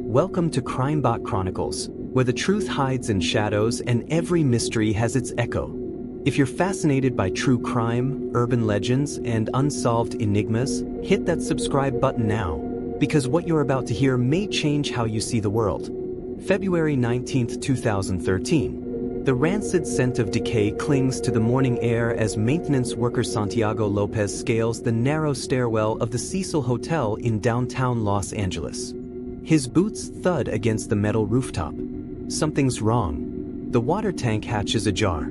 Welcome to CrimeBot Chronicles, where the truth hides in shadows and every mystery has its echo. If you're fascinated by true crime, urban legends, and unsolved enigmas, hit that subscribe button now, because what you're about to hear may change how you see the world. February 19, 2013. The rancid scent of decay clings to the morning air as maintenance worker Santiago Lopez scales the narrow stairwell of the Cecil Hotel in downtown Los Angeles. His boots thud against the metal rooftop. Something's wrong. The water tank hatches ajar.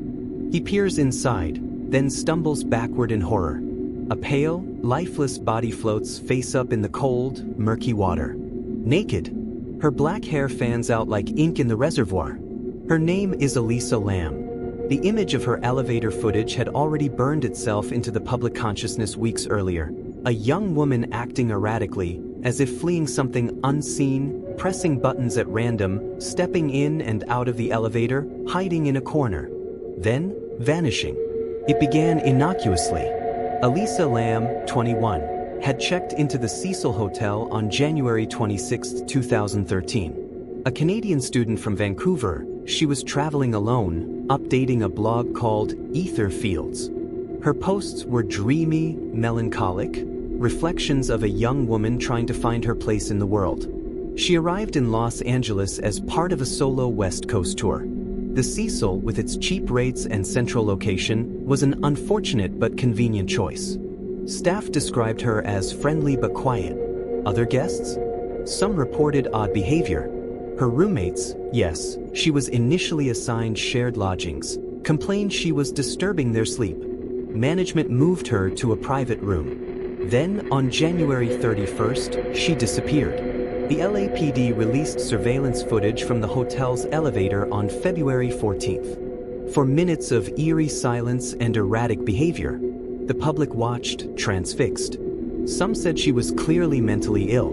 He peers inside, then stumbles backward in horror. A pale, lifeless body floats face up in the cold, murky water. Naked. Her black hair fans out like ink in the reservoir. Her name is Elisa Lam. The image of her elevator footage had already burned itself into the public consciousness weeks earlier. A young woman acting erratically, as if fleeing something unseen, pressing buttons at random, stepping in and out of the elevator, hiding in a corner. Then, vanishing. It began innocuously. Elisa Lam, 21, had checked into the Cecil Hotel on January 26, 2013. A Canadian student from Vancouver, she was traveling alone, updating a blog called Ether Fields. Her posts were dreamy, melancholic, reflections of a young woman trying to find her place in the world. She arrived in Los Angeles as part of a solo West Coast tour. The Cecil, with its cheap rates and central location, was an unfortunate but convenient choice. Staff described her as friendly but quiet. Other guests? Some reported odd behavior. Her roommates, yes, she was initially assigned shared lodgings, complained she was disturbing their sleep. Management moved her to a private room. Then, on January 31st, she disappeared. The LAPD released surveillance footage from the hotel's elevator on February 14th. For minutes of eerie silence and erratic behavior, the public watched, transfixed. Some said she was clearly mentally ill.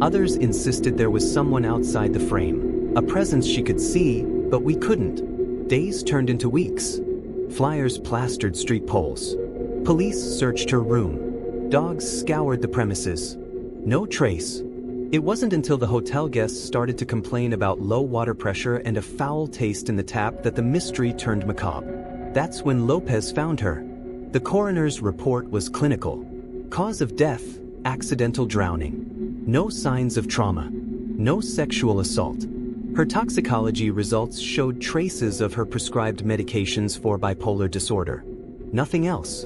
Others insisted there was someone outside the frame, a presence she could see, but we couldn't. Days turned into weeks. Flyers plastered street poles. Police searched her room. Dogs scoured the premises. No trace. It wasn't until the hotel guests started to complain about low water pressure and a foul taste in the tap that the mystery turned macabre. That's when Lopez found her. The coroner's report was clinical. Cause of death, accidental drowning. No signs of trauma. No sexual assault. Her toxicology results showed traces of her prescribed medications for bipolar disorder. Nothing else.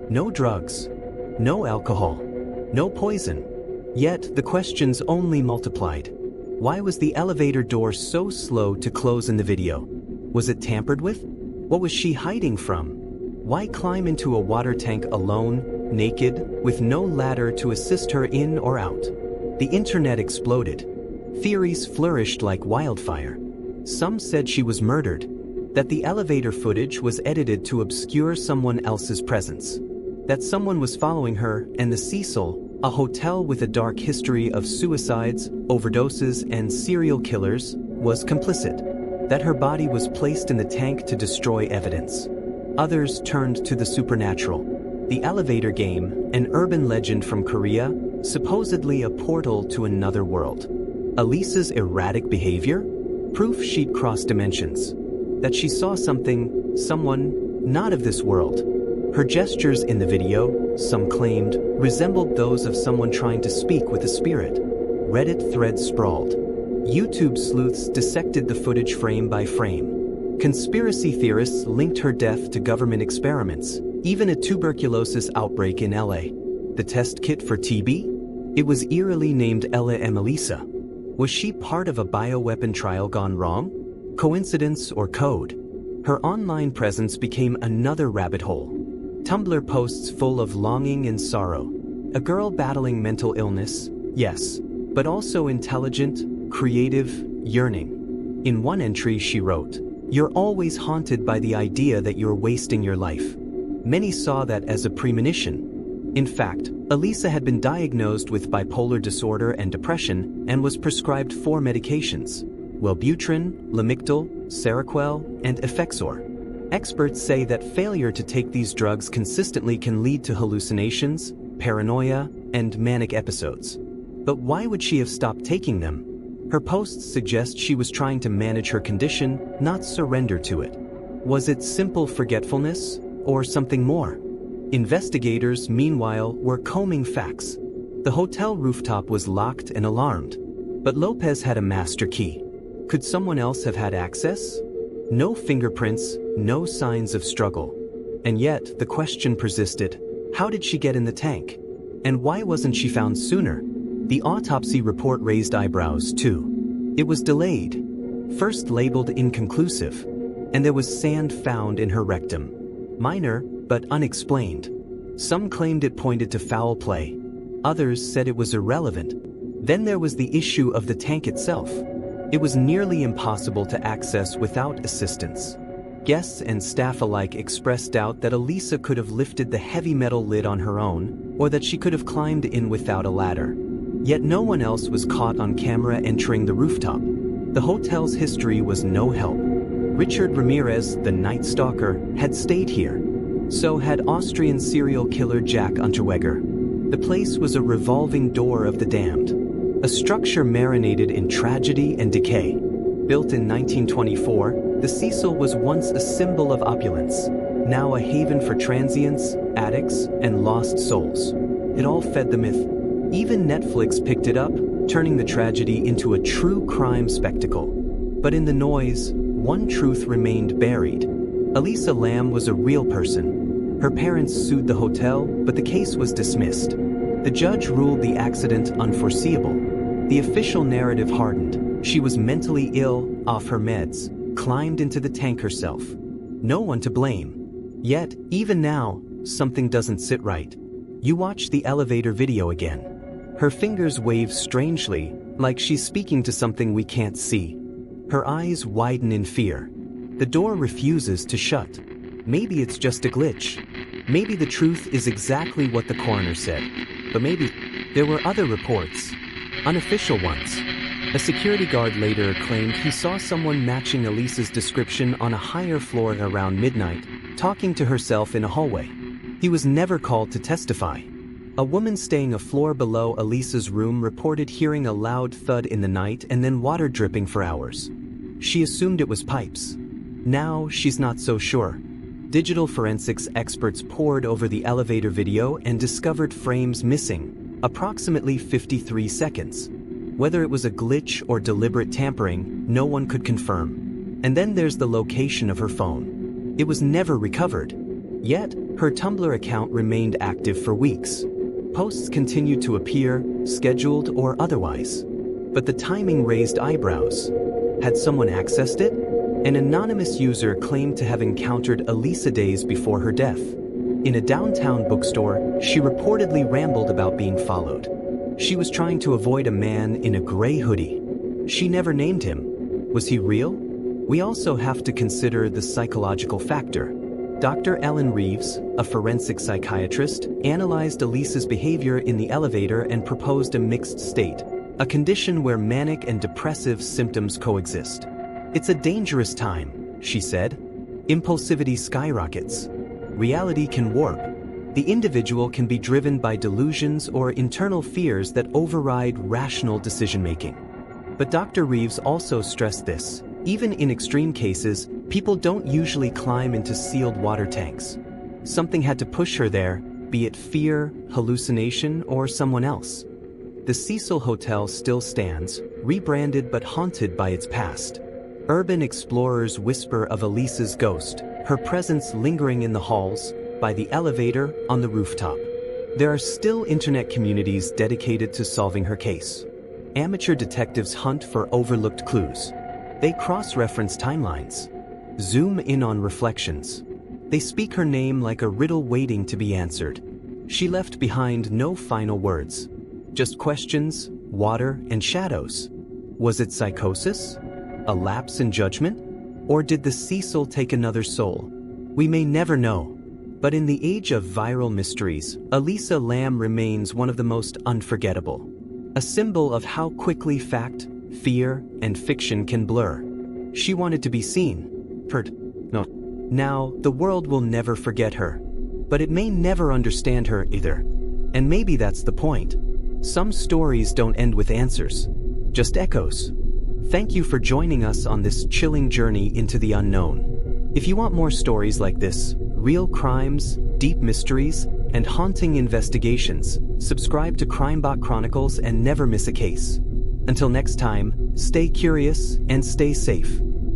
No drugs. No alcohol. No poison. Yet, the questions only multiplied. Why was the elevator door so slow to close in the video? Was it tampered with? What was she hiding from? Why climb into a water tank alone, naked, with no ladder to assist her in or out? The internet exploded. Theories flourished like wildfire. Some said she was murdered, that the elevator footage was edited to obscure someone else's presence, that someone was following her, and the Cecil, a hotel with a dark history of suicides, overdoses, and serial killers, was complicit, that her body was placed in the tank to destroy evidence. Others turned to the supernatural. The elevator game, an urban legend from Korea, supposedly a portal to another world. Elisa's erratic behavior? Proof she'd crossed dimensions. That she saw something, someone, not of this world. Her gestures in the video, some claimed, resembled those of someone trying to speak with a spirit. Reddit threads sprawled. YouTube sleuths dissected the footage frame by frame. Conspiracy theorists linked her death to government experiments, even a tuberculosis outbreak in LA. The test kit for TB? It was eerily named Ella Emelisa. Was she part of a bioweapon trial gone wrong? Coincidence or code? Her online presence became another rabbit hole. Tumblr posts full of longing and sorrow. A girl battling mental illness, yes, but also intelligent, creative, yearning. In one entry she wrote, "You're always haunted by the idea that you're wasting your life." Many saw that as a premonition. In fact, Elisa had been diagnosed with bipolar disorder and depression and was prescribed 4 medications: Wellbutrin, Lamictal, Seroquel, and Effexor. Experts say that failure to take these drugs consistently can lead to hallucinations, paranoia, and manic episodes. But why would she have stopped taking them? Her posts suggest she was trying to manage her condition, not surrender to it. Was it simple forgetfulness, or something more? Investigators, meanwhile, were combing facts. The hotel rooftop was locked and alarmed, but Lopez had a master key. Could someone else have had access? No fingerprints, no signs of struggle. And yet, the question persisted: how did she get in the tank? And why wasn't she found sooner? The autopsy report raised eyebrows, too. It was delayed, first labeled inconclusive, and there was sand found in her rectum. Minor, but unexplained. Some claimed it pointed to foul play. Others said it was irrelevant. Then there was the issue of the tank itself. It was nearly impossible to access without assistance. Guests and staff alike expressed doubt that Elisa could have lifted the heavy metal lid on her own, or that she could have climbed in without a ladder. Yet no one else was caught on camera entering the rooftop. The hotel's history was no help. Richard Ramirez, the Night Stalker, had stayed here. So had Austrian serial killer Jack Unterweger. The place was a revolving door of the damned. A structure marinated in tragedy and decay. Built in 1924, the Cecil was once a symbol of opulence, now a haven for transients, addicts, and lost souls. It all fed the myth. Even Netflix picked it up, turning the tragedy into a true crime spectacle. But in the noise, one truth remained buried. Elisa Lam was a real person. Her parents sued the hotel, but the case was dismissed. The judge ruled the accident unforeseeable. The official narrative hardened. She was mentally ill, off her meds, climbed into the tank herself. No one to blame. Yet, even now, something doesn't sit right. You watch the elevator video again. Her fingers wave strangely, like she's speaking to something we can't see. Her eyes widen in fear. The door refuses to shut. Maybe it's just a glitch. Maybe the truth is exactly what the coroner said. But maybe there were other reports. Unofficial ones. A security guard later claimed he saw someone matching Elisa's description on a higher floor around midnight, talking to herself in a hallway. He was never called to testify. A woman staying a floor below Elisa's room reported hearing a loud thud in the night and then water dripping for hours. She assumed it was pipes. Now she's not so sure. Digital forensics experts pored over the elevator video and discovered frames missing, approximately 53 seconds. Whether it was a glitch or deliberate tampering, no one could confirm. And then there's the location of her phone. It was never recovered. Yet, her Tumblr account remained active for weeks. Posts continued to appear, scheduled or otherwise. But the timing raised eyebrows. Had someone accessed it? An anonymous user claimed to have encountered Elisa days before her death. In a downtown bookstore, she reportedly rambled about being followed. She was trying to avoid a man in a gray hoodie. She never named him. Was he real? We also have to consider the psychological factor. Dr. Ellen Reeves, a forensic psychiatrist, analyzed Elisa's behavior in the elevator and proposed a mixed state, a condition where manic and depressive symptoms coexist. It's a dangerous time, she said. Impulsivity skyrockets. Reality can warp. The individual can be driven by delusions or internal fears that override rational decision-making. But Dr. Reeves also stressed this. Even in extreme cases, people don't usually climb into sealed water tanks. Something had to push her there, be it fear, hallucination, or someone else. The Cecil Hotel still stands, rebranded but haunted by its past. Urban explorers whisper of Elisa's ghost, her presence lingering in the halls, by the elevator, on the rooftop. There are still internet communities dedicated to solving her case. Amateur detectives hunt for overlooked clues. They cross-reference timelines, zoom in on reflections. They speak her name like a riddle waiting to be answered. She left behind no final words, just questions, water, and shadows. Was it psychosis? A lapse in judgment? Or did the Cecil take another soul? We may never know. But in the age of viral mysteries, Elisa Lam remains one of the most unforgettable. A symbol of how quickly fact, fear, and fiction can blur. She wanted to be seen, heard. No. Now, the world will never forget her. But it may never understand her either. And maybe that's the point. Some stories don't end with answers, just echoes. Thank you for joining us on this chilling journey into the unknown. If you want more stories like this, real crimes, deep mysteries, and haunting investigations, subscribe to CrimeBot Chronicles and never miss a case. Until next time, stay curious and stay safe.